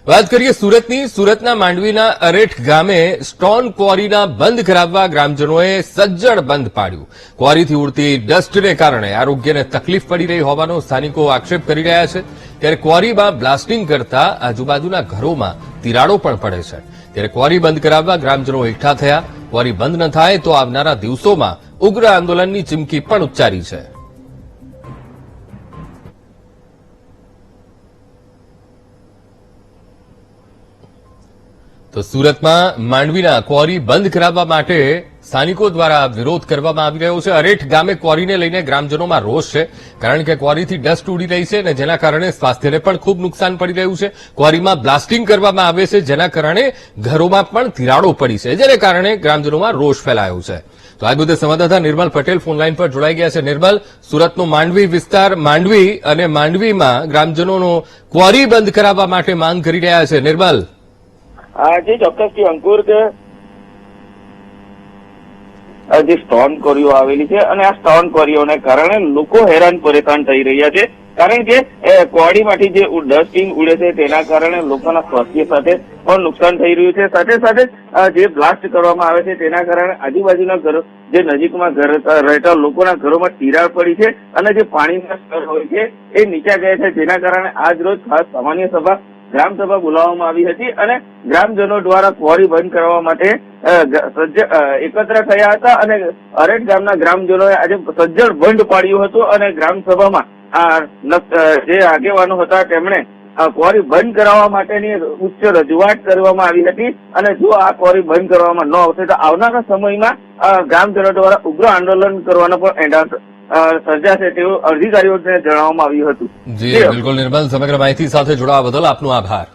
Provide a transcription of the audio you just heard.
વાત કરીએ સુરતની. સુરતના માંડવીના અરેઠ ગામે સ્ટોન ક્વોરીના બંધ કરાવવા ગ્રામજનોએ સજ્જડ બંધ પાડ્યું. ક્વોરીથી ઉડતી ડસ્ટને કારણે આરોગ્યને તકલીફ પડી રહી હોવાનો સ્થાનિકો આક્ષેપ કરી રહ્યા છે. ત્યારે ક્વોરીમાં બ્લાસ્ટિંગ કરતા આજુબાજુના ઘરોમાં તિરાડો પણ પડે છે. ત્યારે ક્વોરી બંધ કરાવવા ગ્રામજનો એકઠા થયા. ક્વોરી બંધ ન થાય તો આવનારા દિવસોમાં ઉગ્ર આંદોલનની ચીમકી પણ ઉચ્ચારી છે. તો સુરતમાં માંડવીના ક્વોરી બંધ કરાવવા માટે સ્થાનિકો દ્વારા વિરોધ કરવામાં આવી રહ્યો છે. અરેઠ ગામે ક્વોરીને લઈને ગ્રામજનોમાં રોષ છે, કારણ કે ક્વોરીથી ડસ્ટ ઉડી રહી છે અને જેના કારણે સ્વાસ્થ્યને પણ ખૂબ નુકસાન પડી રહ્યું છે. ક્વોરીમાં બ્લાસ્ટિંગ કરવામાં આવે છે, જેના કારણે ઘરોમાં પણ તિરાડો પડી છે, જેને કારણે ગ્રામજનોમાં રોષ ફેલાયો છે. તો આ મુદ્દે સંવાદદાતા નિર્મલ પટેલ ફોનલાઈન પર જોડાઈ ગયા છે. નિર્મલ, સુરતનો માંડવી વિસ્તાર, માંડવી અને માંડવીમાં ગ્રામજનોનો ક્વોરી બંધ કરાવવા માટે માંગ કરી રહ્યા છે. નિર્મલ, જી ચોક્કસથી અંકુર, કે જે સ્ટોન ક્વોરીઓ આવેલી છે અને આ સ્ટોન ક્વોરીઓને કારણે લોકો હેરાન પરેશાન થઈ રહ્યા છે. કારણ કે ક્વોરીમાંથી જે ડસ્ટિંગ ઉડે છે તેના કારણે લોકોના સ્વાસ્થ્ય સાથે પણ નુકસાન થઈ રહ્યું છે. સાથે સાથે જે બ્લાસ્ટ કરવામાં આવે છે તેના કારણે આજુબાજુના ઘરો, જે નજીકમાં રહેતા લોકોના ઘરોમાં તિરાડ પડી છે અને જે પાણીના સ્તર હોય છે એ નીચા ગયા છે. જેના કારણે આજ રોજ ખાસ સામાન્ય સભા, ગ્રામસભા બોલાવવામાં આવી હતી અને ગ્રામજનો દ્વારા ક્વોરી બંધ કરવા માટે એકત્ર થયા હતા અને અરેઠ ગામના ગ્રામજનોએ આજે સજ્જડ બંધ પાડ્યું હતું અને ગ્રામસભામાં જે આગેવાનો હતા તેમણે ક્વોરી બંધ કરાવવા માટેની ઉચ્ચ રજૂઆત કરવામાં આવી હતી અને જો આ ક્વોરી બંધ કરવામાં ન આવશે તો આવનારા સમયમાં ગ્રામજનો દ્વારા ઉગ્ર આંદોલન કરવાનો પણ એંધાણ સર્જાશે તેવું અધિકારીઓને જણાવવામાં આવ્યું હતું. જી બિલકુલ નિર્મલ, સમગ્ર માહિતી સાથે જોડાવા બદલ આપનો આભાર.